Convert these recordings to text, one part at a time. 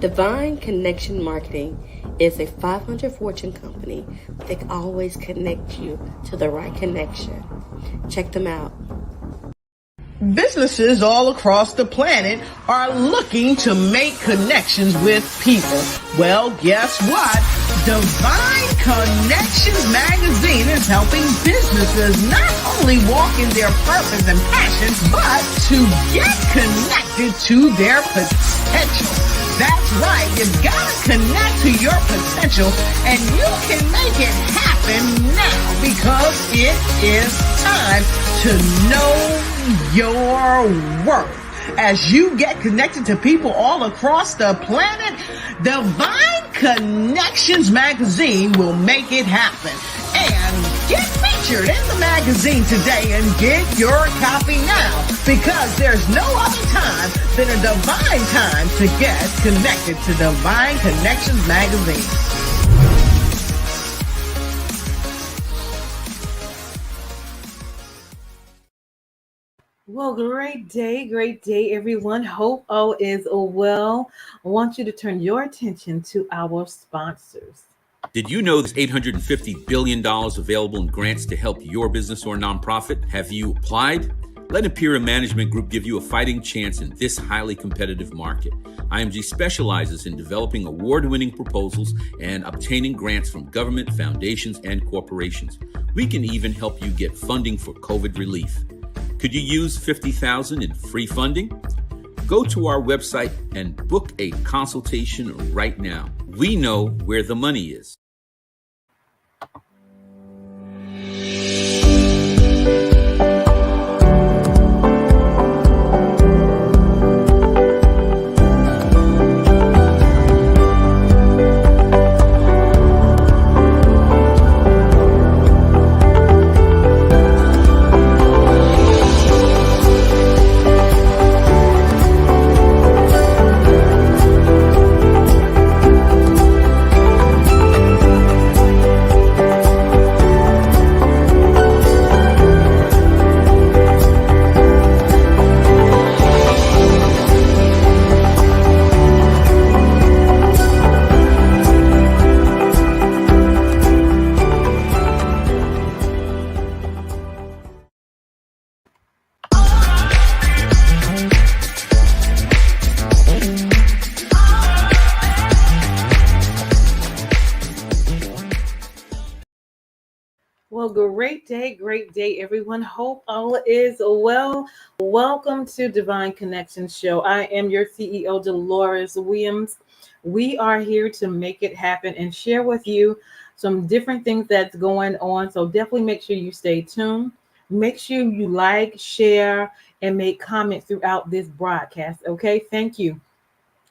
Divine Connection Marketing is a 500 Fortune company that can always connect you to the right connection. Check them out. Businesses all across the planet are looking to make connections with people. Well, guess what? Divine Connections magazine is helping businesses not only walk in their purpose and passion, but to get connected to their potential. That's right. You've got to connect to your potential, and you can make it happen now because it is time to know your worth. As you get connected to people all across the planet, Divine Connections magazine will make it happen. And get featured in the magazine today and get your copy now, because there's no other time than a divine time to get connected to Divine Connections magazine. Well, great day, everyone. Hope all is well. I want you to turn your attention to our sponsors. Did you know there's $850 billion available in grants to help your business or nonprofit? Have you applied? Let Imperial Management Group give you a fighting chance in this highly competitive market. IMG specializes in developing award-winning proposals and obtaining grants from government, foundations, and corporations. We can even help you get funding for COVID relief. Could you use $50,000 in free funding? Go to our website and book a consultation right now. We know where the money is. Well, great day, everyone. Hope all is well. Welcome to Divine Connections Show. I am your CEO, Deloris Williams. We are here to make it happen and share with you some different things that's going on. So definitely make sure you stay tuned. Make sure you like, share, and make comments throughout this broadcast. Okay, thank you.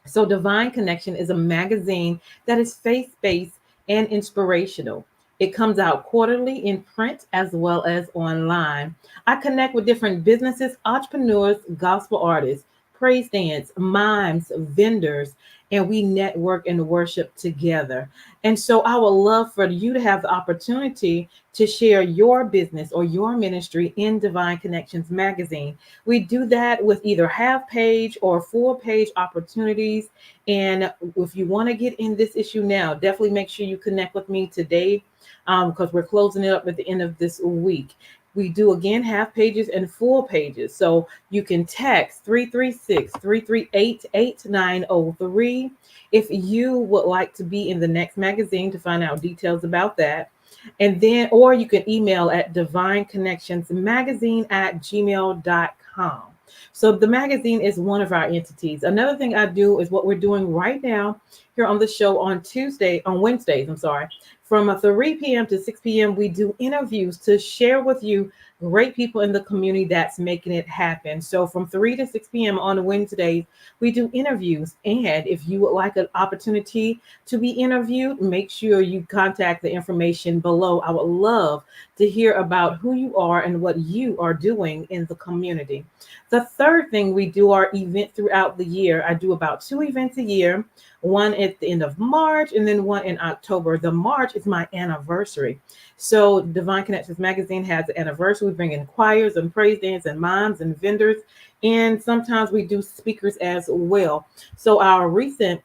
So Divine Connection is a magazine that is faith-based and inspirational. It comes out quarterly in print as well as online. I connect with different businesses, entrepreneurs, gospel artists, praise dance, mimes, vendors, and we network and worship together. And so I would love for you to have the opportunity to share your business or your ministry in Divine Connections magazine. We do that with either half page or full page opportunities. And if you want to get in this issue now, definitely make sure you connect with me today, because we're closing it up at the end of this week. We do, again, half pages and full pages. So you can text 336-338-8903 if you would like to be in the next magazine to find out details about that. And then, or you can email at divineconnectionsmagazine@gmail.com. So the magazine is one of our entities. Another thing I do is what we're doing right now here on the show on Wednesdays, from 3 p.m. to 6 p.m. We do interviews to share with you great people in the community that's making it happen. So from 3 to 6 p.m. on Wednesdays, we do interviews. And if you would like an opportunity to be interviewed, make sure you contact the information below. I would love to hear about who you are and what you are doing in the community. The third thing, we do our event throughout the year. I do about 2 events a year, one at the end of March and then one in October. The March is my anniversary. So Divine Connections Magazine has an anniversary. We bring in choirs and praise dance and mimes and vendors. And sometimes we do speakers as well. So our recent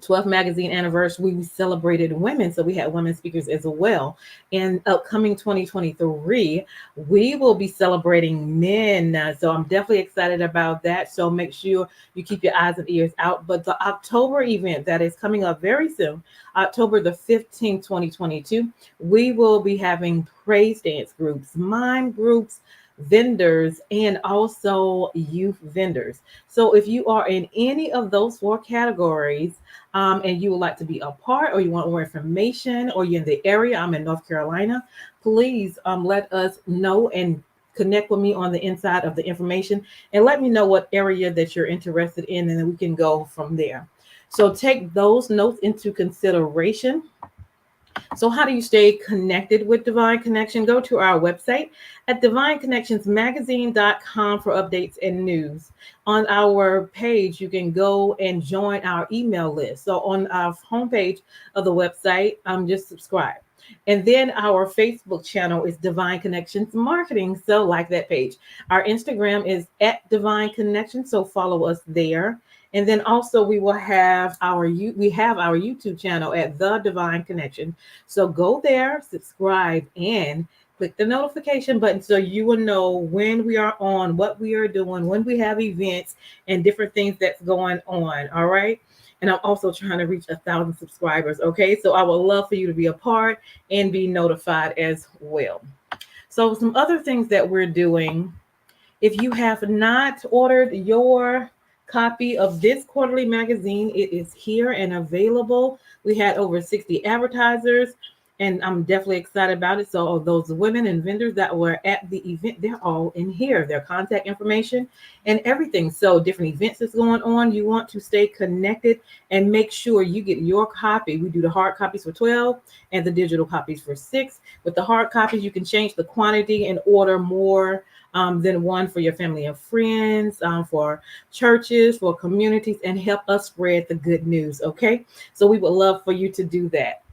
12th magazine anniversary, we celebrated women. So we had women speakers as well. In upcoming 2023, we will be celebrating men. So I'm definitely excited about that. So make sure you keep your eyes and ears out. But the October event that is coming up very soon, October the 15th, 2022, we will be having praise dance groups, mime groups, vendors, and also youth vendors. So if you are in any of those four categories, and you would like to be a part, or you want more information, or you're in the area, I'm in North Carolina, please let us know and connect with me on the inside of the information, and let me know what area that you're interested in, and then we can go from there. So take those notes into consideration. So how do you stay connected with Divine Connection? Go to our website at divineconnectionsmagazine.com for updates and news. On our page, you can go and join our email list. So on our homepage of the website, just subscribe. And then our Facebook channel is Divine Connections Marketing. So like that page. Our Instagram is at Divine Connections. So follow us there. And then also we have our YouTube channel at The Divine Connection. So go there, subscribe, and click the notification button so you will know when we are on, what we are doing, when we have events, and different things that's going on. All right. And I'm also trying to reach 1,000 subscribers. Okay. So I would love for you to be a part and be notified as well. So some other things that we're doing. If you have not ordered your copy of this quarterly magazine, it is here and available. We had over 60 advertisers, and I'm definitely excited about it. So those women and vendors that were at the event, they're all in here, their contact information and everything. So different events that's going on. You want to stay connected and make sure you get your copy. We do the hard copies for 12 and the digital copies for 6. With the hard copies, you can change the quantity and order more than one for your family and friends, for churches, for communities, and help us spread the good news. Okay. So we would love for you to do that.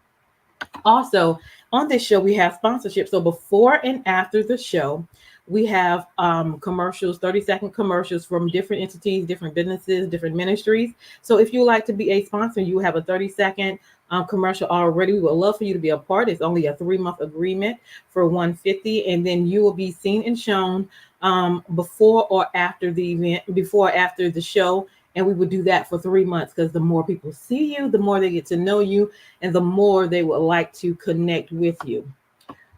Also, on this show, we have sponsorship. So before and after the show, we have commercials, 30-second commercials from different entities, different businesses, different ministries. So if you would like to be a sponsor, you have a 30-second commercial already. We would love for you to be a part. It's only a 3-month agreement for $150, and then you will be seen and shown before or after the event, before or after the show. And we would do that for 3 months, because the more people see you, the more they get to know you, and the more they would like to connect with you.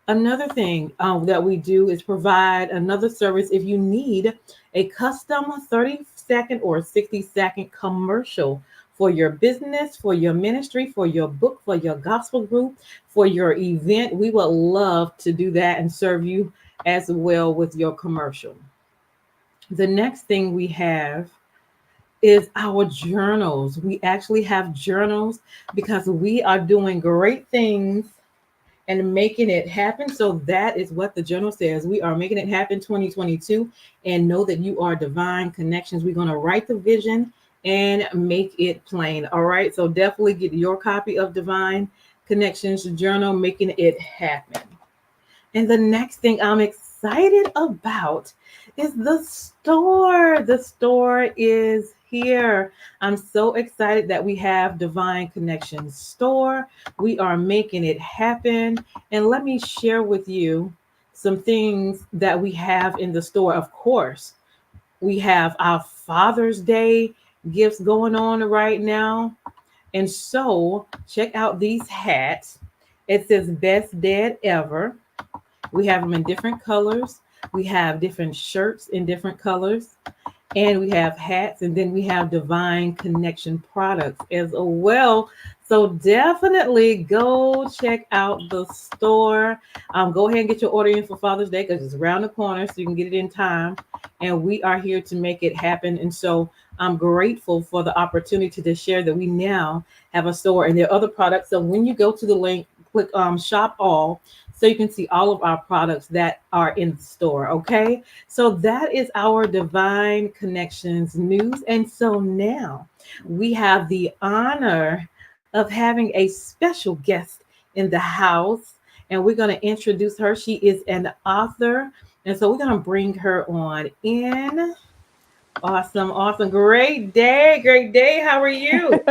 Another thing that we do is provide another service if you need a custom 30-second or 60-second commercial for your business, for your ministry, for your book, for your gospel group, for your event. We would love to do that and serve you as well with your commercial. The next thing we have is our journals. We actually have journals because we are doing great things and making it happen. So that is what the journal says. We are making it happen 2022, and know that you are Divine Connections. We're going to write the vision and make it plain. All right. So definitely get your copy of Divine Connections journal, making it happen. And the next thing I'm excited about is the store. The store is here. I'm so excited that we have Divine Connections store. We are making it happen. And let me share with you some things that we have in the store. Of course, we have our Father's Day gifts going on right now. And so check out these hats. It says Best Dad Ever. We have them in different colors. We have different shirts in different colors. And we have hats. And then we have Divine Connection products as well. So definitely go check out the store. Go ahead and get your order in for Father's Day, because it's around the corner, so you can get it in time. And we are here to make it happen. And so I'm grateful for the opportunity to share that we now have a store, and there are other products. So when you go to the link, click shop all, so you can see all of our products that are in the store. Okay. So that is our Divine Connections news. And so now we have the honor of having a special guest in the house, and we're going to introduce her. She is an author. And so we're going to bring her on in. Awesome, awesome. Great day, great day. How are you?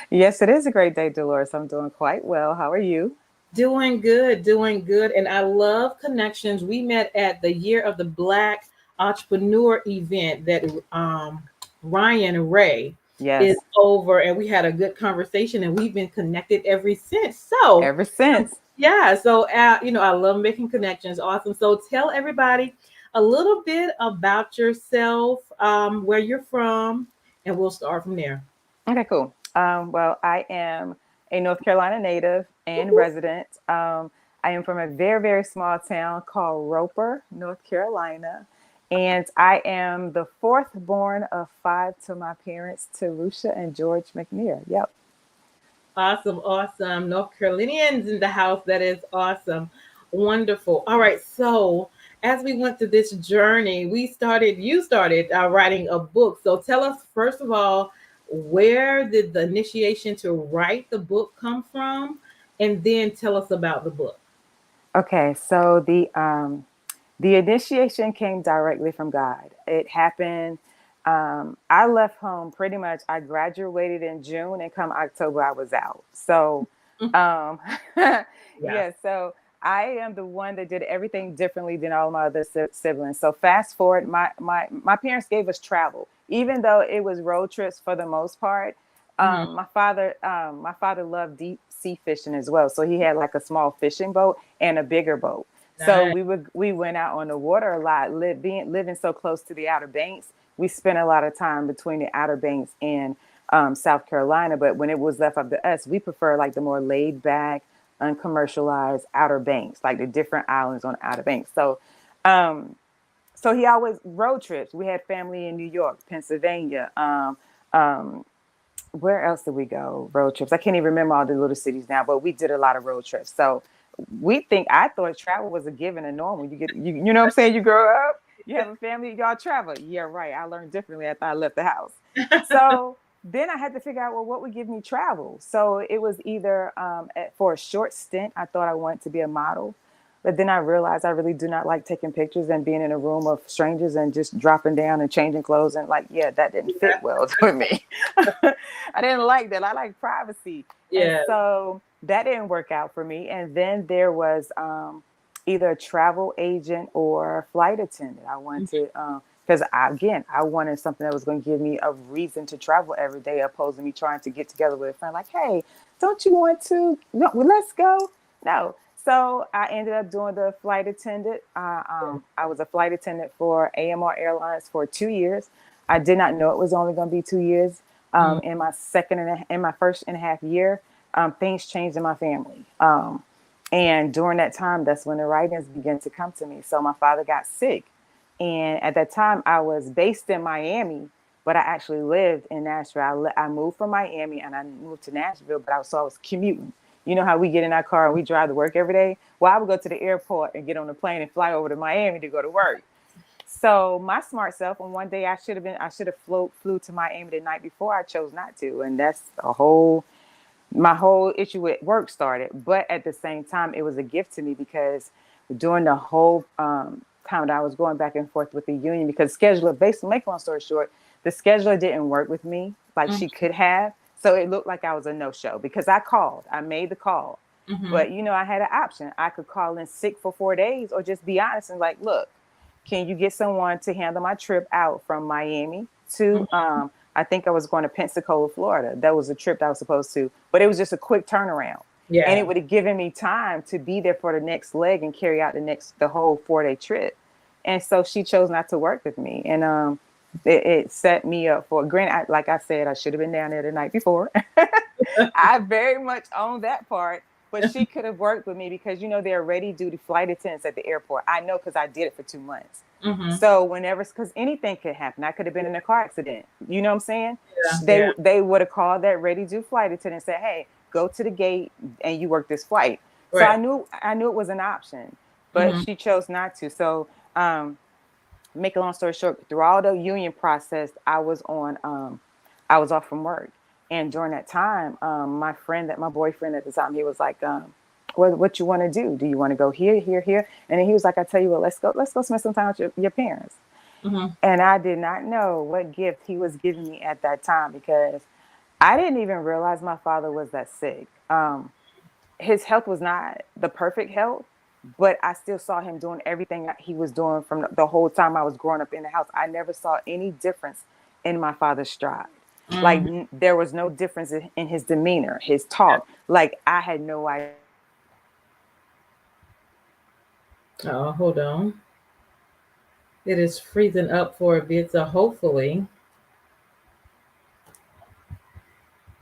Yes, it is a great day, Dolores. I'm doing quite well. How are you? Doing good, doing good. And I love connections. We met at the Year of the Black Entrepreneur event that Ryan Ray is Yes, over, and we had a good conversation, and we've been connected ever since. So, ever since. yeah, so I love making connections. Awesome. So tell everybody a little bit about yourself, where you're from, and we'll start from there. Okay, cool. Well, I am a North Carolina native and Woo-hoo. resident. I am from a very, very small town called Roper, North Carolina. And I am the fourth born of five to my parents, Terusha and George McNair. Yep. Awesome, awesome. North Carolinians in the house. That is awesome. Wonderful. All right. So as we went through this journey, you started writing a book. So tell us, first of all, where did the initiation to write the book come from? And then tell us about the book. Okay, so the initiation came directly from God. It happened. I left home pretty much. I graduated in June, and come October, I was out. So, um, Yeah. yeah. So I am the one that did everything differently than all my other siblings. So fast forward, my parents gave us travel, even though it was road trips for the most part. Mhm. My father loved deep sea fishing as well. So he had like a small fishing boat and a bigger boat. So Nice. we went out on the water a lot, living so close to the Outer Banks. We spent a lot of time between the Outer Banks and South Carolina. But when it was left up to us, we prefer like the more laid back, uncommercialized Outer Banks, like the different islands on the Outer Banks. Um, so he always road trips. We had family in New York, Pennsylvania. Um, where else did we go? Road trips. I can't even remember all the little cities now, but we did a lot of road trips. So I thought travel was a given and normal. You know what I'm saying? You grow up, you have a family, y'all travel. Yeah, right. I learned differently after I left the house. So then I had to figure out, well, what would give me travel? So it was either for a short stint, I thought I wanted to be a model. But then I realized I really do not like taking pictures and being in a room of strangers and just dropping down and changing clothes. And like, yeah, that didn't fit well with me. I didn't like that. I like privacy. And Yeah. so that didn't work out for me. And then there was either a travel agent or a flight attendant. I wanted to, because I wanted something that was going to give me a reason to travel every day, opposed to me trying to get together with a friend. Like, hey, don't you want to? No, well, let's go. No. So I ended up doing the flight attendant. I was a flight attendant for AMR Airlines for 2 years. I did not know it was only going to be 2 years. Mm. In my first and a half year, things changed in my family. And during that time, that's when the writings began to come to me. So my father got sick. And at that time, I was based in Miami, but I actually lived in Nashville. I moved from Miami and I moved to Nashville, but I was commuting. You know how we get in our car and we drive to work every day? Well, I would go to the airport and get on the plane and fly over to Miami to go to work. So my smart self, and one day I should have flew to Miami the night before. I chose not to, and that's my whole issue with work started. But at the same time, it was a gift to me because during the whole time that I was going back and forth with the union, because scheduler, basically, make a long story short, the scheduler didn't work with me like Mm. she could have. So it looked like I was a no-show because I made the call. Mhm. But, I had an option. I could call in sick for 4 days or just be honest and like, look, can you get someone to handle my trip out from Miami to, I think I was going to Pensacola, Florida. That was a trip that I was supposed to, but it was just a quick turnaround. And Yeah. it would have given me time to be there for the next leg and carry out the whole 4 day trip. And so she chose not to work with me. And it set me up for, granted, like I said, I should have been down there the night before. I very much own that part. But she could have worked with me because, there are ready duty flight attendants at the airport. I know because I did it for 2 months. Mhm. So because anything could happen, I could have been in a car accident. You know what I'm saying? Yeah. Yeah. They would have called that ready duty flight attendant and said, hey, go to the gate and you work this flight. So Right. I knew it was an option, but Mhm. she chose not to. So make a long story short, through all the union process, I was off from work. And during that time, my boyfriend at the time, he was like, what you want to do? Do you want to go here, here, here? And then he was like, I tell you what, let's go spend some time with your parents. Mhm. And I did not know what gift he was giving me at that time, because I didn't even realize my father was that sick. His health was not the perfect health, but I still saw him doing everything that he was doing from the whole time I was growing up in the house. I never saw any difference in my father's stride. Like, Mhm. there was no difference in his demeanor, his talk. Like, I had no idea. Oh, hold on. It is freezing up for a bit, so hopefully,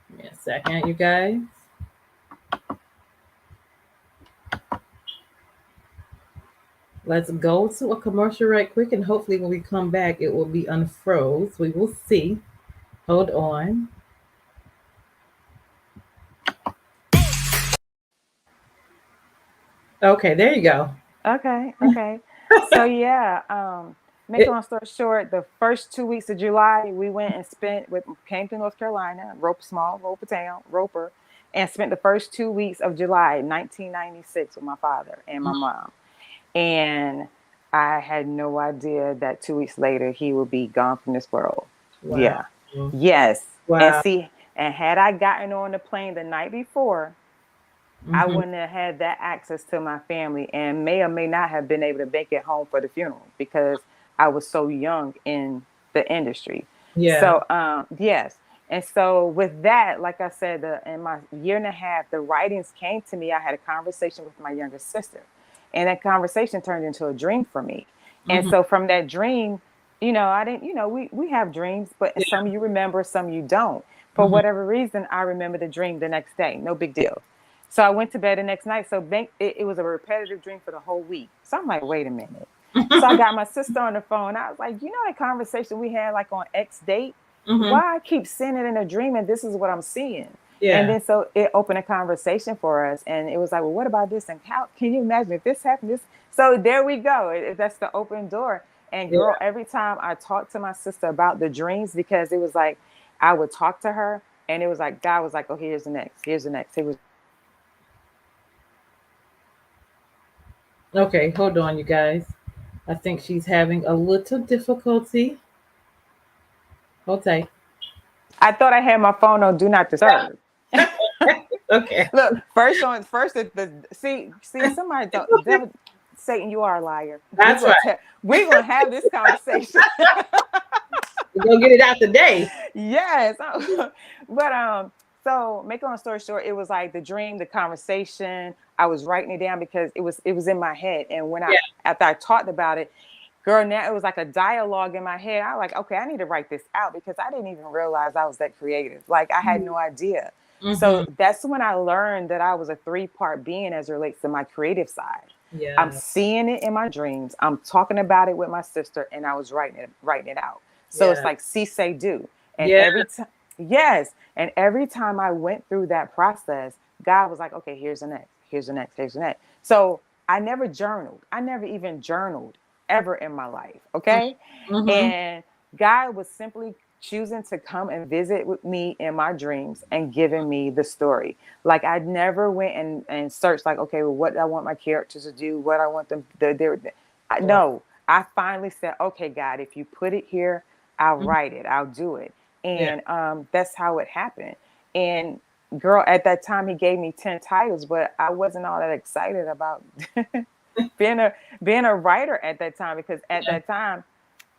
give me a second, you guys. Let's go to a commercial right quick, and hopefully, when we come back, it will be unfroze. We will see. Hold on. Okay, there you go. Okay, okay. So yeah, make a It, long story short, the first 2 weeks of July, we went and came to North Carolina, Roper town, Roper, and spent the first 2 weeks of July, 1996, with my father and my mom. And I had no idea that 2 weeks later he would be gone from this world. wow. Yeah. Yes. And Wow. see, and had I gotten on the plane the night before, I Hmm. wouldn't have had that access to my family, and may or may not have been able to make it home for the funeral because I was so young in the industry. Yeah. So, yes. And so, with that, like I said, in my year and a half, the writings came to me. I had a conversation with my younger sister, and that conversation turned into a dream for me. And Hmm. so, from that dream, I didn't, we have dreams, but Yeah. some you remember, some you don't. For Hmm. whatever reason, I remember the dream the next day. No big deal. So I went to bed the next night. So it was a repetitive dream for the whole week. So I'm like, wait a minute. So I got my sister on the phone. I was like, that conversation we had like on X date? Hmm. Why I keep seeing it in a dream and this is what I'm seeing? And Yeah. then so it opened a conversation for us. And it was like, well, what about this? And how can you imagine if this happened? So there we go. That's the open door. And Yeah. girl, every time I talked to my sister about the dreams, because it was like I would talk to her and it was like God was like, oh, here's the next, here's the next. It was Okay, hold on, you guys. I think she's having a little difficulty. Hold tight. I thought I had my phone on do not disturb. Okay. Look, first see somebody don't devil, Satan, you are a liar. That's right. We're gonna have this conversation. We're gonna get it out today. Yes. But so make a long story short, it was like the dream, the conversation. I was writing it down because it was in my head. And when Yeah. after I talked about it, girl, now it was like a dialogue in my head. I was like, okay, I need to write this out because I didn't even realize I was that creative. Like I had no idea. Hmm. So that's when I learned that I was a three-part being as it relates to my creative side. I'm Yeah. seeing it in my dreams. I'm talking about it with my sister, and I was writing it out. So it's Yeah. like see, say, do. And Yeah. every time, yes. And every time I went through that process, God was like, okay, here's the next, here's the next, here's the next. So I never journaled. I never even journaled ever in my life. Okay. Hmm. And God was simply choosing to come and visit with me in my dreams and giving me the story. Like I never went and searched like, okay, well, what do I want my characters to do, what I want them to do. Wow. No, I finally said, okay, God, if you put it here, I'll Mhm. write it, I'll do it. Yeah. And that's how it happened. And girl, at that time he gave me 10 titles, but I wasn't all that excited about being a writer at that time, because at Yeah. that time,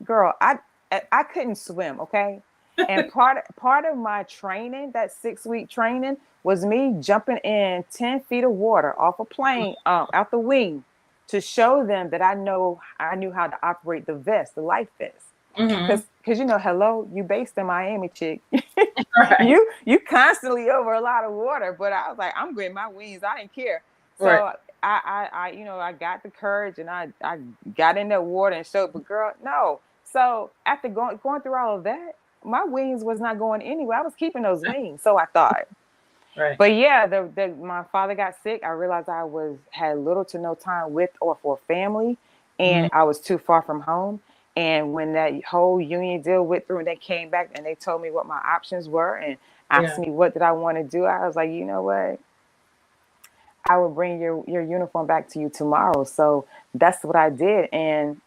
girl, I couldn't swim, okay? And part of my training, that 6 week training, was me jumping in 10 feet of water off a plane, out the wing, to show them that I knew how to operate the vest, the life vest. Hmm. Because hello, you based in Miami, chick. Right. you constantly over a lot of water, but I was like, I'm getting my wings. I didn't care. Right. So I got the courage and I got in that water and showed, but girl, no. So after going through all of that, my wings was not going anywhere. I was keeping those wings. So I thought. Right. But yeah, my father got sick. I realized I had little to no time with or for family, Hmm. and I was too far from home. And when that whole union deal went through and they came back and they told me what my options were and asked Yeah. me what did I want to do, I was like, you know what? I will bring your uniform back to you tomorrow. So that's what I did. And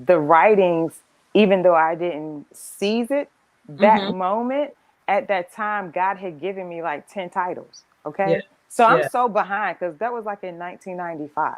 the writings, even though I didn't seize it that moment, at that time, God had given me like 10 titles. Okay. Yeah. So I'm Yeah. so behind because that was like in 1995.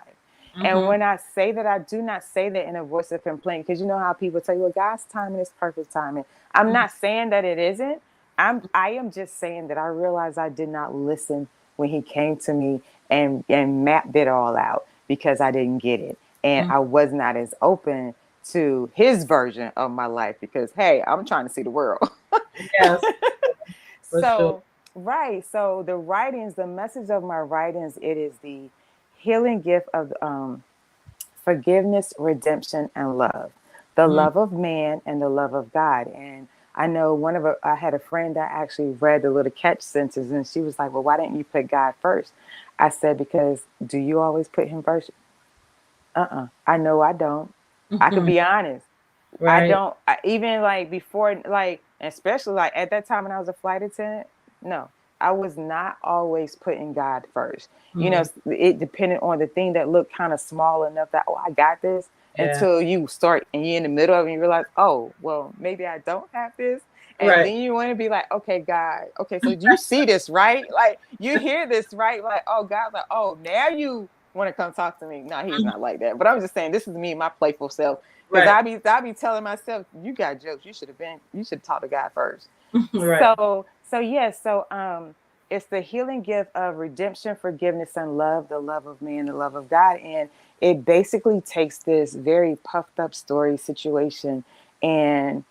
And Mm-hmm. when I say that, I do not say that in a voice of complaint, because you know how people tell you, well, God's timing is perfect timing. I'm not saying that it isn't. I am just saying that I realized I did not listen when he came to me and mapped it all out, because I didn't get it. And I was not as open to his version of my life, because, hey, I'm trying to see the world. Yes, for sure. So, right. So the writings, the message of my writings, it is the healing gift of forgiveness, redemption, and love. The love of man and the love of God. And I know I had a friend that actually read the little catch sentence, and she was like, well, why didn't you put God first? I said, because do you always put him first? I know I don't. I could be honest. I Right. don't, even like before, like, especially like at that time when I was a flight attendant, no, I was not always putting God first. You know, it depended on the thing that looked kind of small enough that, oh, I got this, Yeah. until you start and you're in the middle of it and you realize, oh, well, maybe I don't have this. And Right. then you want to be like, okay, God, okay, so do you see this, right? Like, you hear this, right? Like, oh, God's like, oh, now you want to come talk to me. No, he's not like that. But I'm just saying, this is me, my playful self. Because Right. I be telling myself, you got jokes. You should have talked to God first. Right. So it's the healing gift of redemption, forgiveness, and love, the love of man, the love of God. And it basically takes this very puffed up story situation, and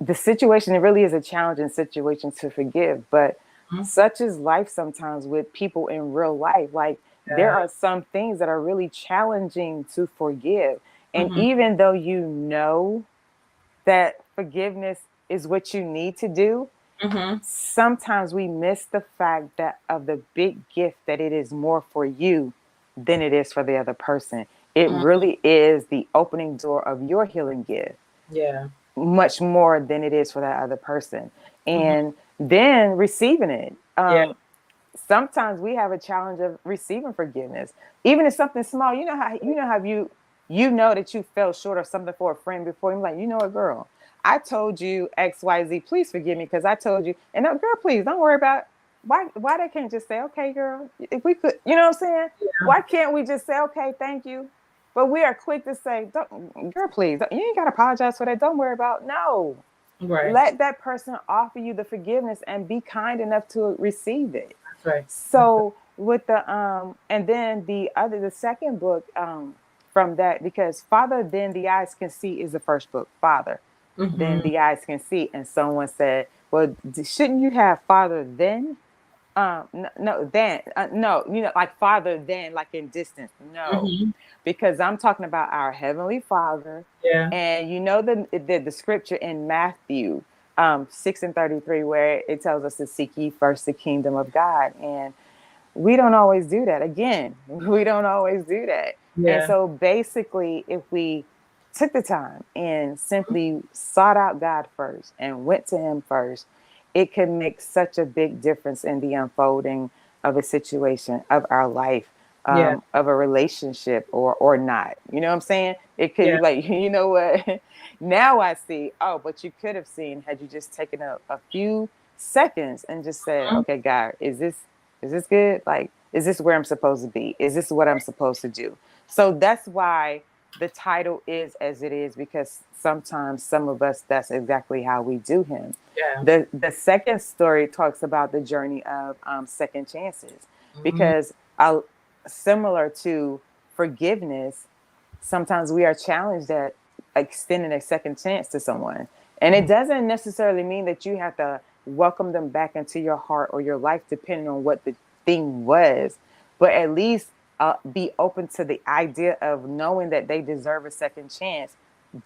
the situation, it really is a challenging situation to forgive, but such is life sometimes with people in real life. Like, there Yeah. are some things that are really challenging to forgive. And Mm-hmm. even though you know that forgiveness is what you need to do, Mm-hmm. sometimes we miss the fact that of the big gift that it is more for you than it is for the other person. It really is the opening door of your healing gift Yeah. much more than it is for that other person. Mm-hmm. And then receiving it. Yeah. Sometimes we have a challenge of receiving forgiveness, even if something small. You know that you fell short of something for a friend before. You're like, you know what, girl, I told you XYZ. Please forgive me because I told you. And no, girl, please don't worry about it. Why they can't just say, okay, girl, if we could, you know what I'm saying? Why can't we just say, okay, thank you? But we are quick to say, don't, girl, please, you ain't got to apologize for that. Don't worry about it. No. Right. Let that person offer you the forgiveness and be kind enough to receive it. That's right. So with the and then the second book from that, because Father Then the Eyes Can See is the first book. Father Then Mm-hmm. the Eyes Can See. And someone said, well, shouldn't you have Father Then? No, like Father Then, like in distance. No, Mm-hmm. because I'm talking about our Heavenly Father. Yeah. And you know the scripture in Matthew 6:33, where it tells us to seek ye first the kingdom of God. And we don't always do that. Again, we don't always do that. And Yeah. so basically, if we took the time and simply sought out God first and went to him first, it could make such a big difference in the unfolding of a situation of our life, Yeah. of a relationship or not. You know what I'm saying? It could Yeah. be like, you know what? Now I see, oh, but you could have seen had you just taken a few seconds and just said, Mhm. okay, God, is this good? Like, is this where I'm supposed to be? Is this what I'm supposed to do? So that's why the title is as it is, because sometimes some of us, that's exactly how we do him. Yeah. The second story talks about the journey of second chances, Mm-hmm. because similar to forgiveness, sometimes we are challenged at extending a second chance to someone. And it doesn't necessarily mean that you have to welcome them back into your heart or your life, depending on what the thing was, but at least be open to the idea of knowing that they deserve a second chance,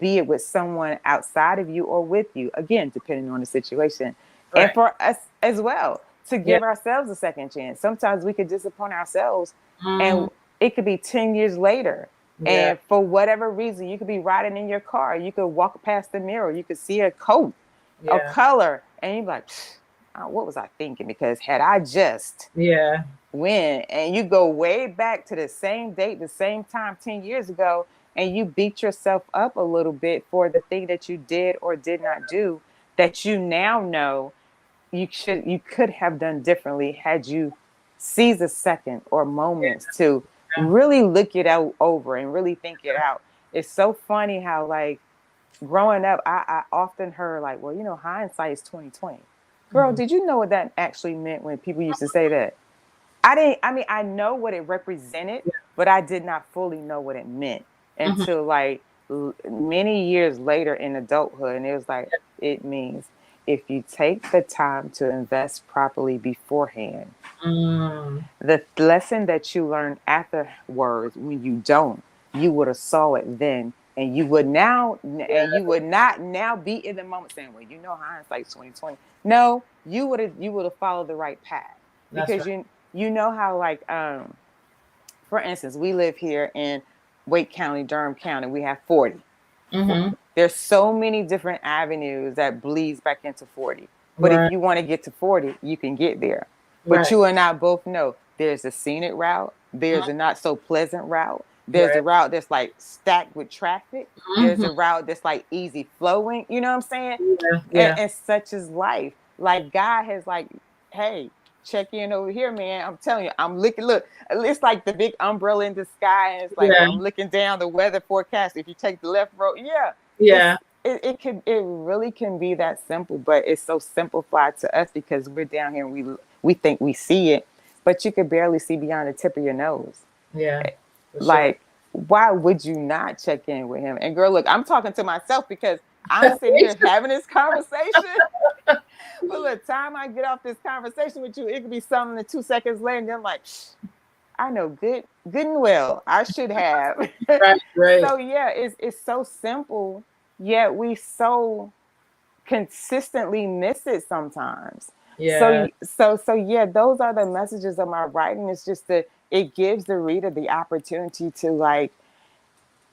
be it with someone outside of you or with you, again, depending on the situation. And Right. for us as well, to Yeah. give ourselves a second chance. Sometimes we could disappoint ourselves, Mm-hmm. and it could be 10 years later. Yeah. And for whatever reason, you could be riding in your car, you could walk past the mirror, you could see a coat, a Yeah. color, and you're like, what was I thinking? Because had I just Yeah. went, and you go way back to the same date, the same time, 10 years ago, and you beat yourself up a little bit for the thing that you did or did not do, that you now know you could have done differently had you seized a second or moments to really look it out over and really think it out. It's so funny how, like, growing up, I often heard, like, well, hindsight is 2020. Girl, did you know what that actually meant when people used to say that? I know what it represented, but I did not fully know what it meant until like many years later in adulthood. And it was like, it means if you take the time to invest properly beforehand, the lesson that you learn afterwards, when you don't, you would have saw it then. And you would not now be in the moment saying, well, hindsight's 2020. No, you would have followed the right path. Because you know how, like, for instance, we live here in Wake County, Durham County. We have 40. There's so many different avenues that bleeds back into 40. But if you want to get to 40, you can get there. But you and I both know there's a scenic route. There's a not so pleasant route. There's a route that's like stacked with traffic. There's a route that's like easy flowing. You know what I'm saying? And such is life. Like, God has, like, hey, check in over here, man. I'm telling you, I'm looking. Look, it's like the big umbrella in the sky, and it's like I'm looking down the weather forecast. If you take the left road, it really can be that simple, but it's so simplified to us because we're down here and we think we see it, but you could barely see beyond the tip of your nose. Like, why would you not check in with him? And girl, look, I'm talking to myself because I'm sitting here having this conversation. But look, time I get off this conversation with you, it could be something that 2 seconds later, and I'm like, I know good and well I should have. So yeah, it's so simple, yet we so consistently miss it sometimes. So yeah, those are the messages of my writing. It's just that it gives the reader the opportunity to, like,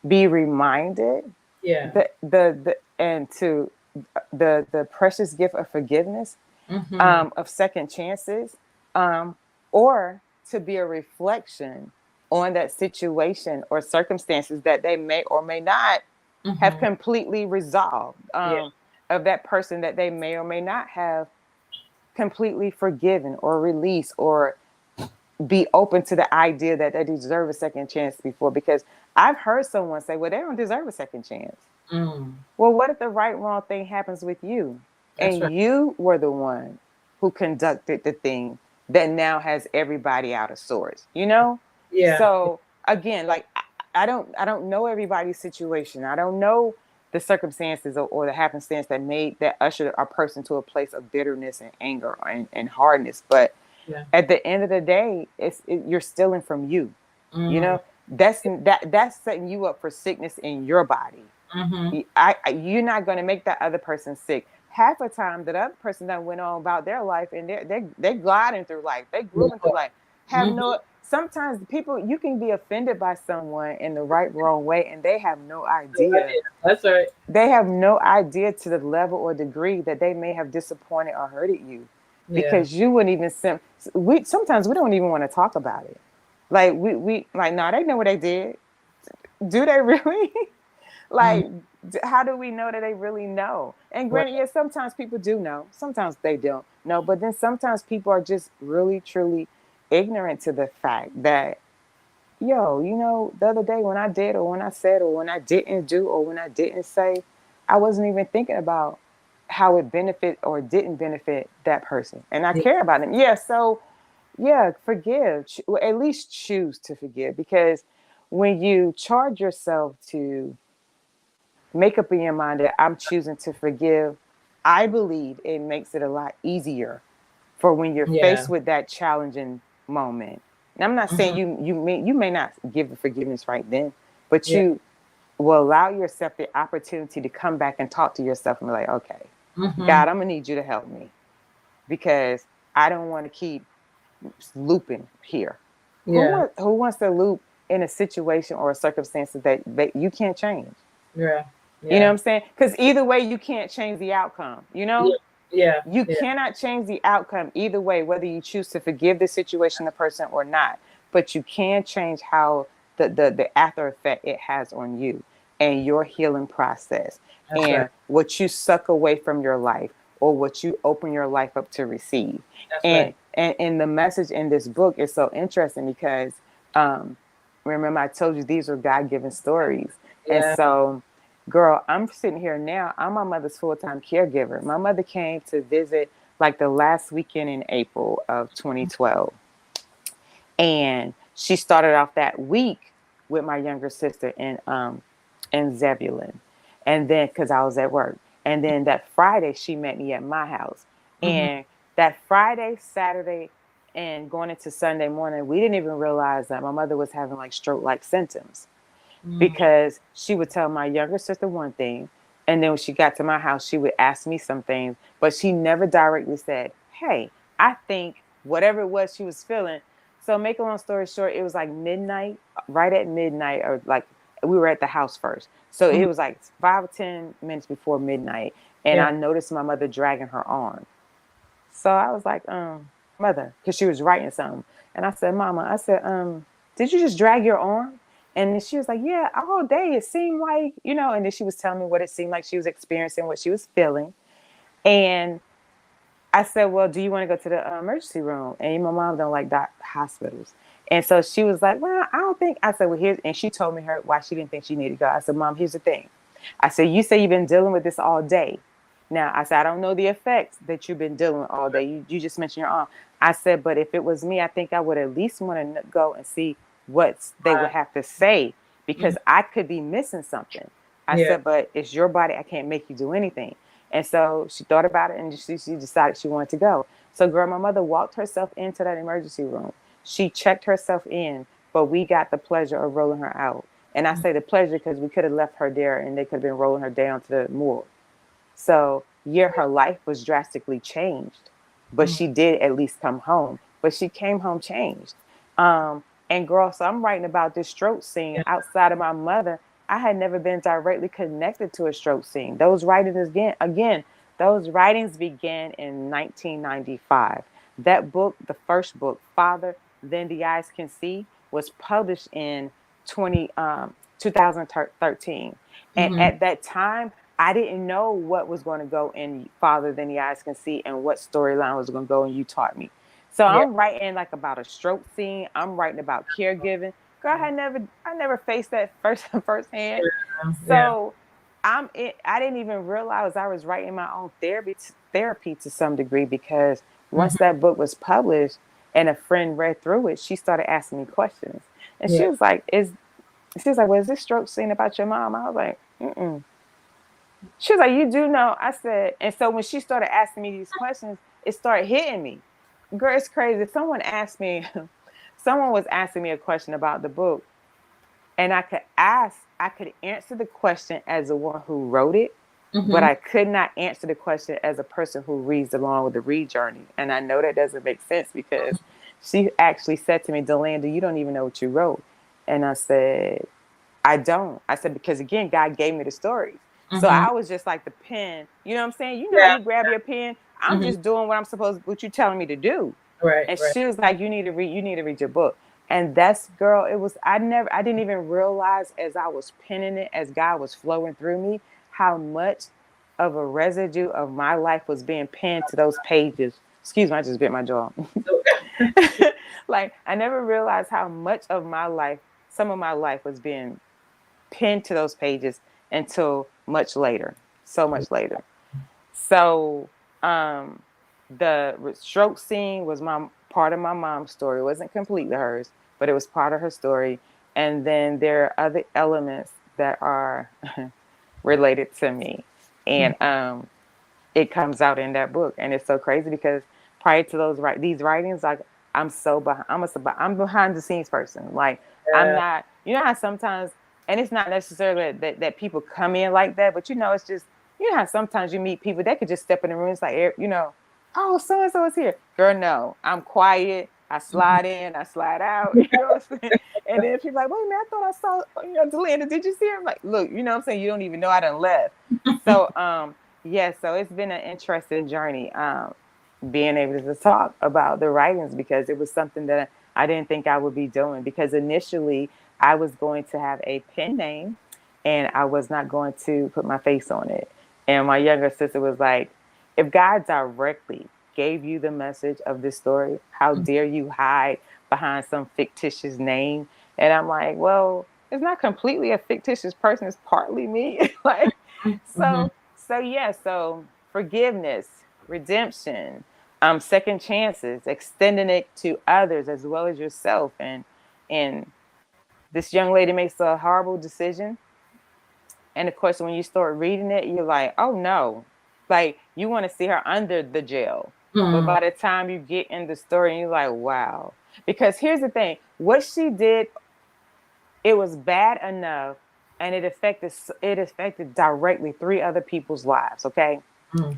be reminded the precious gift of forgiveness, of second chances, or to be a reflection on that situation or circumstances that they may or may not have completely resolved, of that person that they may or may not have completely forgiven or released, or be open to the idea that they deserve a second chance before. Because I've heard someone say, well, they don't deserve a second chance. Well, what if the wrong thing happens with you? You were the one who conducted the thing that now has everybody out of sorts, So again, like, I don't know everybody's situation. I don't know the circumstances or the happenstance that ushered a person to a place of bitterness and anger and hardness. But at the end of the day, you're stealing from you. That's setting you up for sickness in your body. You're not going to make that other person sick. Half the time, that other person that went on about their life, and they're gliding through life, they're grooving through life. Sometimes people, you can be offended by someone in the wrong way, and they have no idea. That's right. They have no idea to the level or degree that they may have disappointed or hurted you, because you wouldn't even. Sometimes we don't even want to talk about it. Like we like, nah, they know what they did. Do they really? Like, how do we know that they really know? And granted, sometimes people do know. Sometimes they don't know. But then sometimes people are just really, truly ignorant to the fact that, the other day when I did, or when I said, or when I didn't do, or when I didn't say, I wasn't even thinking about how it benefit or didn't benefit that person. And I care about them. So, forgive. At least choose to forgive. Because when you charge yourself to make up in your mind that I'm choosing to forgive, I believe it makes it a lot easier for when you're faced with that challenging moment. And I'm not saying you may not give the forgiveness right then, but you will allow yourself the opportunity to come back and talk to yourself and be like, okay, God, I'm gonna need you to help me, because I don't want to keep looping here. Who wants to loop in a situation or a circumstance that you can't change? You know what I'm saying? Because either way, you can't change the outcome, You cannot change the outcome either way, whether you choose to forgive the situation, the person, or not. But you can change how the after effect it has on you and your healing process, That's right. and what you suck away from your life or what you open your life up to receive. That's And right. and the message in this book is so interesting because remember I told you these are God-given stories. And Yeah. so, girl, I'm sitting here now. I'm my mother's full-time caregiver. My mother came to visit like the last weekend in April of 2012. And she started off that week with my younger sister in Zebulon. And then because I was at work. And then that Friday she met me at my house. Mm-hmm. And that Friday, Saturday, and going into Sunday morning, we didn't even realize that my mother was having like stroke-like symptoms, because she would tell my younger sister one thing, and then when she got to my house she would ask me some things, but she never directly said, hey, I think whatever it was she was feeling. So make a long story short, it was like midnight, right at midnight, or like we were at the house first, so Mm-hmm. it was like 5 or 10 minutes before midnight, and Yeah. I noticed my mother dragging her arm. So I was like, mother, because she was writing something. And I said, Mama, I said, did you just drag your arm? And then she was like, yeah, all day. It seemed like, and then she was telling me what it seemed like she was experiencing, what she was feeling. And I said, well, do you want to go to the emergency room? And my mom don't like hospitals. And so she was like, well, I don't think. I said, well, here's, and she told me why she didn't think she needed to go. I said, Mom, here's the thing. I said, you say you've been dealing with this all day. Now, I said, I don't know the effects that you've been dealing with all day. You just mentioned your arm. I said, but if it was me, I think I would at least want to go and see what they would have to say, Mm-hmm. because I could be missing something. I Yeah. said, but it's your body. I can't make you do anything. And so she thought about it, and she decided she wanted to go. So, girl, my mother walked herself into that emergency room. She checked herself in, but we got the pleasure of rolling her out. And I say the pleasure because we could have left her there and they could have been rolling her down to the morgue. So, yeah, her life was drastically changed, but she did at least come home. But she came home changed. And girl, so I'm writing about this stroke scene Yeah. outside of my mother. I had never been directly connected to a stroke scene. Those writings those writings began in 1995. That book, the first book, Father, Then the Eyes Can See, was published in 2013. And Mm-hmm. at that time, I didn't know what was going to go in Father Than the Eyes Can See and what storyline was going to go, and you taught me. So Yeah. I'm writing like about a stroke scene. I'm writing about caregiving. Girl, I never faced that firsthand. Yeah. So I didn't even realize I was writing my own therapy to some degree, because once Mm-hmm. that book was published and a friend read through it, she started asking me questions. And Yeah. she was like, well, is this stroke scene about your mom? I was like, mm-mm. She was like, you do know. I said, and so when she started asking me these questions, it started hitting me. Girl, it's crazy. Someone was asking me a question about the book, and I could answer the question as the one who wrote it, but Mm-hmm. I could not answer the question as a person who reads along with the read journey. And I know that doesn't make sense, because she actually said to me, Delanda, you don't even know what you wrote. And I said, I don't. I said, because again, God gave me the stories. So Mm-hmm. I was just like the pen. You know what I'm saying? You know how Yeah. you grab your pen? I'm Mm-hmm. just doing what you're telling me to do. Right. And Right. she was like, you need to read your book. And that's, girl, I didn't even realize as I was penning it, as God was flowing through me, how much of a residue of my life was being penned to those pages. Excuse me, I just bit my jaw. Like, I never realized how much of my life, some of my life was being pinned to those pages until much later, so much later. So the stroke scene was my part of my mom's story. It wasn't completely hers, but it was part of her story. And then there are other elements that are related to me. Mm-hmm. And it comes out in that book. And it's so crazy because prior to these writings, like I'm behind the scenes person. Like, I'm Yeah. not, how sometimes, and it's not necessarily that people come in like that, but it's just, how sometimes you meet people that could just step in the room. It's like, oh, so and so is here. Girl, no, I'm quiet. I slide in, I slide out. You know what I'm saying? And then people like, wait a minute, I thought I saw, Delanda, did you see her? I'm like, look, you know what I'm saying? You don't even know I done left. So, yeah, so it's been an interesting journey, being able to talk about the writings, because it was something that I didn't think I would be doing. Because initially, I was going to have a pen name and I was not going to put my face on it. And my younger sister was like, if God directly gave you the message of this story, how dare you hide behind some fictitious name? And I'm like, well, it's not completely a fictitious person. It's partly me. Like, Mhm. so forgiveness, redemption, second chances, extending it to others as well as yourself. And this young lady makes a horrible decision. And of course, when you start reading it, you're like, oh no, like you want to see her under the jail. But Mhm. by the time you get in the story, you're like, wow. Because here's the thing, what she did, it was bad enough, and it affected directly three other people's lives. Okay. Mhm.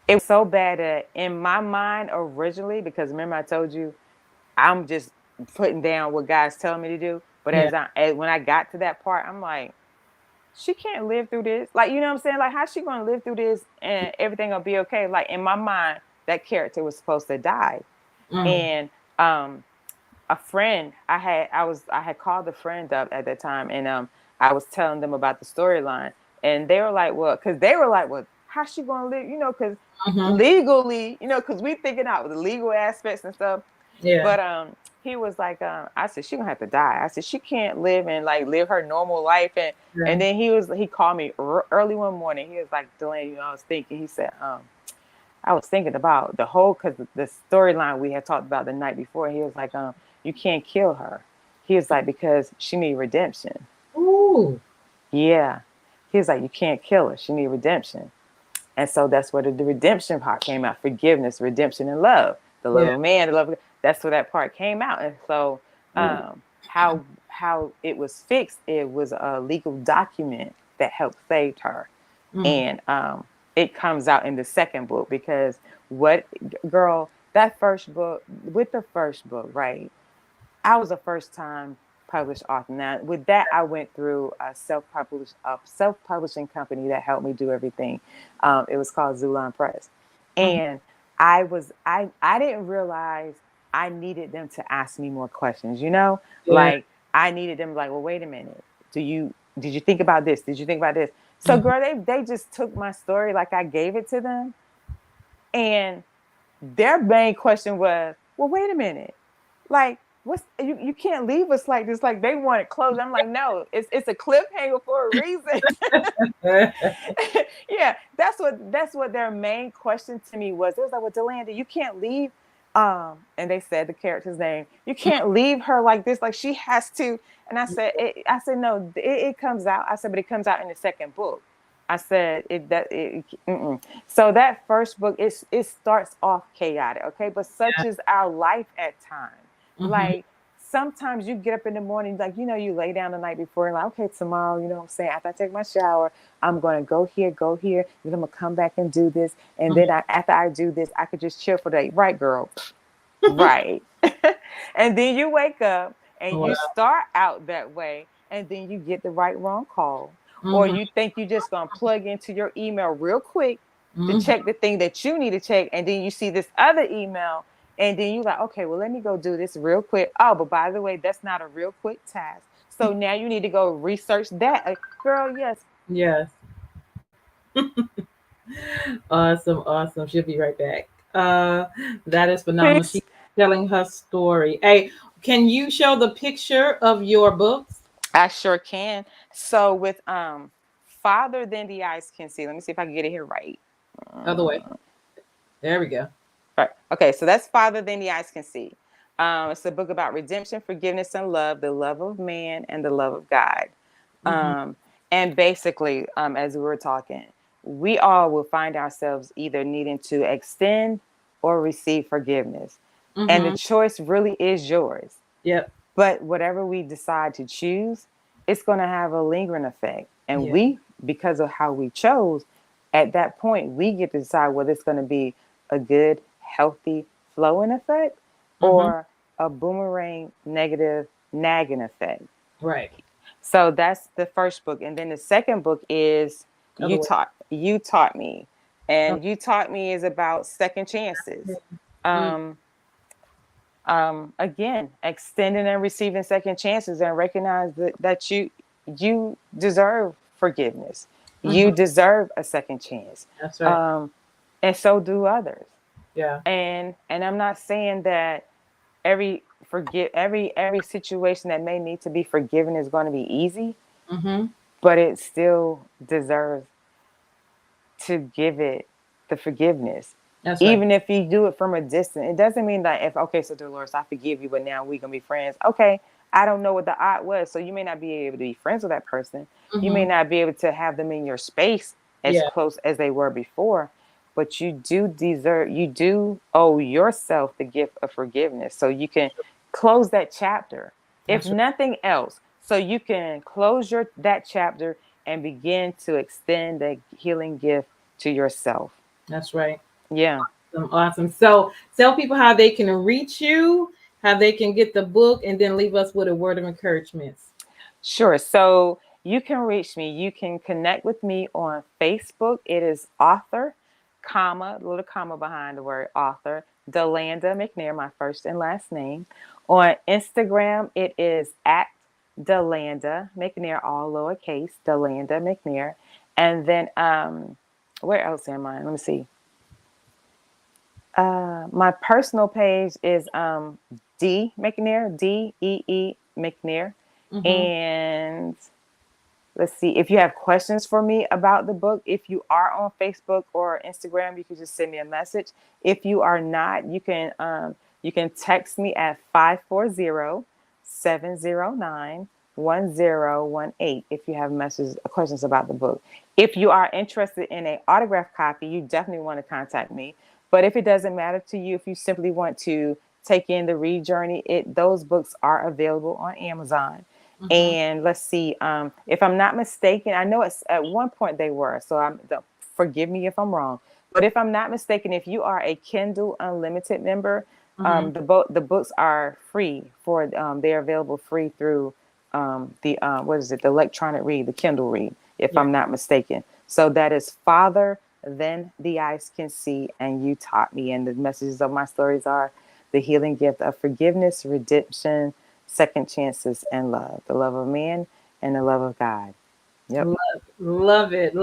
It was so bad that in my mind originally, because remember I told you, I'm just putting down what God's telling me to do. But Yeah. when I got to that part, I'm like, she can't live through this. Like, you know what I'm saying? Like, how's she gonna live through this and everything will be okay? Like in my mind, that character was supposed to die. Mhm. And a friend I had called a friend up at that time, and I was telling them about the storyline, and they were like, well, how's she gonna live? You know, because Mhm. legally, you know, because we thinking out the legal aspects and stuff. Yeah. But he was like, I said, she gonna have to die. I said, she can't live and like live her normal life. And Yeah. then he called me early one morning. He was like, Delaney, you know, I was thinking. He said, I was thinking about the whole, because the storyline we had talked about the night before. He was like, you can't kill her. He was like, because she need redemption. Ooh. Yeah. He was like, you can't kill her. She need redemption. And so that's where the redemption part came out. Forgiveness, redemption, and love. The love Yeah. of man, the love of, that's where that part came out. And so how it was fixed, it was a legal document that helped save her. Mm. And it comes out in the second book because what girl, that first book, with the first book, right? I was a first time published author. Now, with that, I went through a self-publishing company that helped me do everything. It was called Zulon Press, Mhm. and I didn't realize I needed them to ask me more questions. You know, Yeah. like I needed them like, well, wait a minute, did you think about this? Did you think about this? So, Mhm. girl, they just took my story like I gave it to them, and their main question was, well, wait a minute, like what's you can't leave us like this, like they want it closed. I'm like, no, it's a cliffhanger for a reason. Yeah, that's what their main question to me was. It was like, well, Delanda, you can't leave, and they said the character's name, you can't leave her like this, like she has to. And I said no, it comes out. I said, but it comes out in the second book. I said mm-mm. So that first book, it starts off chaotic, okay, but such is our life at times. Mhm. Like sometimes you get up in the morning, like, you know, you lay down the night before and like, okay, tomorrow, you know what I'm saying, after I take my shower, I'm going to go here, then I'm going to come back and do this. And then after I do this, I could just chill for the day. Right, girl. Right. And then you wake up and Wow. you start out that way, and then you get the right wrong call. Or Mhm. you think you're just going to plug into your email real quick to Mhm. check the thing that you need to check. And then you see this other email, and then you're like, okay, well, let me go do this real quick. Oh, but by the way, that's not a real quick task. So now you need to go research that. Girl, yes. Yes. Awesome. Awesome. She'll be right back. That is phenomenal. She's Peace. telling her story. Hey, can you show the picture of your books? I sure can. So with Farther Than the Eyes Can See. Let me see if I can get it here right. Other way. There we go. Right. Okay, so that's Farther Than the Eyes Can See. It's a book about redemption, forgiveness, and love, the love of man and the love of God. Mhm. Um, and basically, as we were talking, we all will find ourselves either needing to extend or receive forgiveness. And the Mhm. choice really is yours. Yep. But whatever we decide to choose, it's going to have a lingering effect. And Yeah. we, because of how we chose, at that point, we get to decide whether it's going to be a good, healthy, flowing effect Mhm. or a boomerang, negative, nagging effect. Right. So that's the first book. And then the second book is Other way. You Taught Me. Oh. And You Taught Me is about second chances. Mm. Um, Again, extending and receiving second chances, and recognize that you deserve forgiveness. You deserve a second chance. That's right. And so do others. Yeah. And I'm not saying that every situation that may need to be forgiven is going to be easy, but it still deserves to give it the forgiveness. That's Even right. if you do it from a distance, it doesn't mean that okay, so Dolores, I forgive you, but now we're gonna be friends. Okay, I don't know what the odd was, so you may not be able to be friends with that person. You may not be able to have them in your space as close as they were before, but you do owe yourself the gift of forgiveness, so you can close that chapter, if nothing else, so you can close that chapter and begin to extend the healing gift to yourself. That's right. Yeah. Awesome. So tell people how they can reach you, how they can get the book, and then leave us with a word of encouragement. Sure. So you can reach me. You can connect with me on Facebook. It is author, little comma behind the word author, Delanda McNair, my first and last name. On Instagram, it is at Delanda McNair, all lowercase, Delanda McNair. And then where else am I? Let me see. My personal page is D McNair, DEE McNair. And let's see, if you have questions for me about the book, if you are on Facebook or Instagram, you can just send me a message. If you are not, you can text me at 540-709-1018 if you have questions about the book. If you are interested in an autographed copy, you definitely want to contact me. But if it doesn't matter to you, if you simply want to take in the read journey, those books are available on Amazon. And let's see, if I'm not mistaken, I know it's at one point they were, so forgive me if I'm wrong. But if I'm not mistaken, if you are a Kindle Unlimited member, the books are free they're available free through the electronic read, the Kindle read, if I'm not mistaken. So that is Father Than the Eyes Can See, and You Taught Me. And the messages of my stories are the healing gift of forgiveness, redemption, second chances, and love. The love of man and the love of God. Yep. Love it.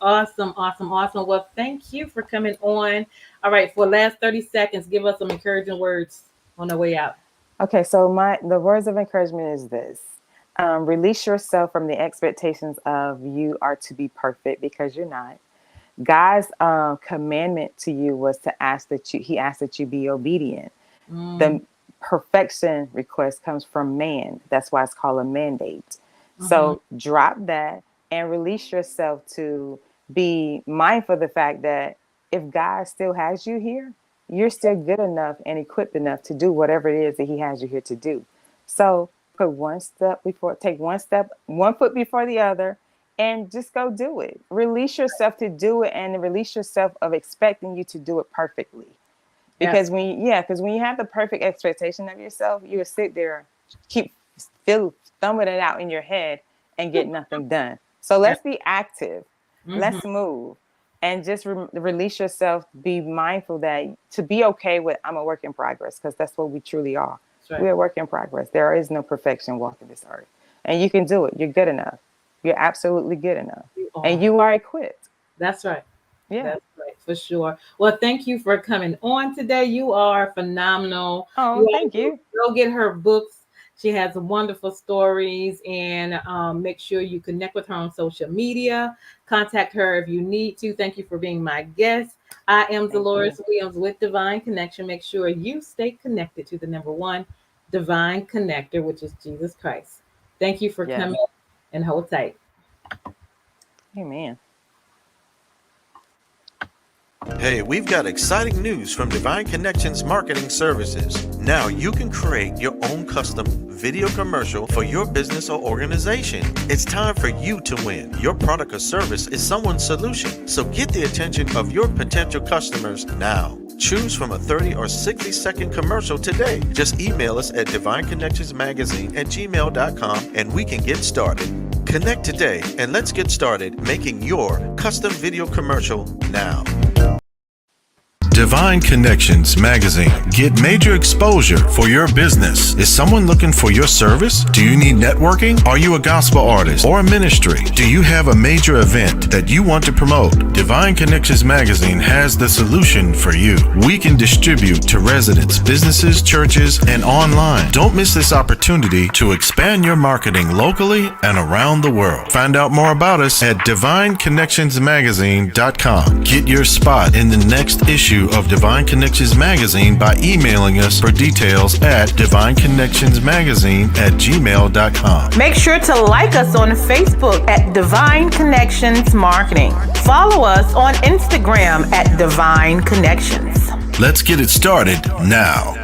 Awesome. Well, thank you for coming on. All right, for the last 30 seconds, give us some encouraging words on the way out. Okay, so the words of encouragement is this. Release yourself from the expectations of you are to be perfect, because you're not. God's commandment to you was he asked that you be obedient. The perfection request comes from man. That's why it's called a mandate. So drop that and release yourself to be mindful of the fact that if God still has you here, you're still good enough and equipped enough to do whatever it is that he has you here to do. So take one foot before the other, and just go do it. Release yourself to do it, and release yourself of expecting you to do it perfectly. Because when you have the perfect expectation of yourself, you will sit there, thumbing it out in your head and get nothing done. So let's be active. Let's move, and just release yourself. Be mindful to be okay with I'm a work in progress, because that's what we truly are. Right. We're a work in progress. There is no perfection walking this earth, and you can do it. You're good enough. You're absolutely good enough, and you are equipped. That's right. Yeah, that's right, for sure. Well, thank you for coming on today. You are phenomenal. Oh, thank you. Go get her books. She has wonderful stories, and make sure you connect with her on social media. Contact her if you need to. Thank you for being my guest. I am Deloris Williams with Divine Connection. Make sure you stay connected to the number one divine connector, which is Jesus Christ. Thank you for coming, and hold tight. Amen. Hey, we've got exciting news from Divine Connections Marketing Services. Now you can create your own custom video commercial for your business or organization. It's time for you to win. Your product or service is someone's solution, so get the attention of your potential customers now. Choose from a 30 or 60-second commercial today. Just email us at divineconnectionsmagazine@gmail.com and we can get started. Connect today and let's get started making your custom video commercial now. Divine Connections Magazine. Get major exposure for your business. Is someone looking for your service? Do you need networking? Are you a gospel artist or a ministry? Do you have a major event that you want to promote? Divine Connections Magazine has the solution for you. We can distribute to residents, businesses, churches, and online. Don't miss this opportunity to expand your marketing locally and around the world. Find out more about us at divineconnectionsmagazine.com. Get your spot in the next issue of Divine Connections Magazine by emailing us for details at divineconnectionsmagazine@gmail.com. Make sure to like us on Facebook at Divine Connections Marketing. Follow us on Instagram at Divine Connections. Let's get it started now.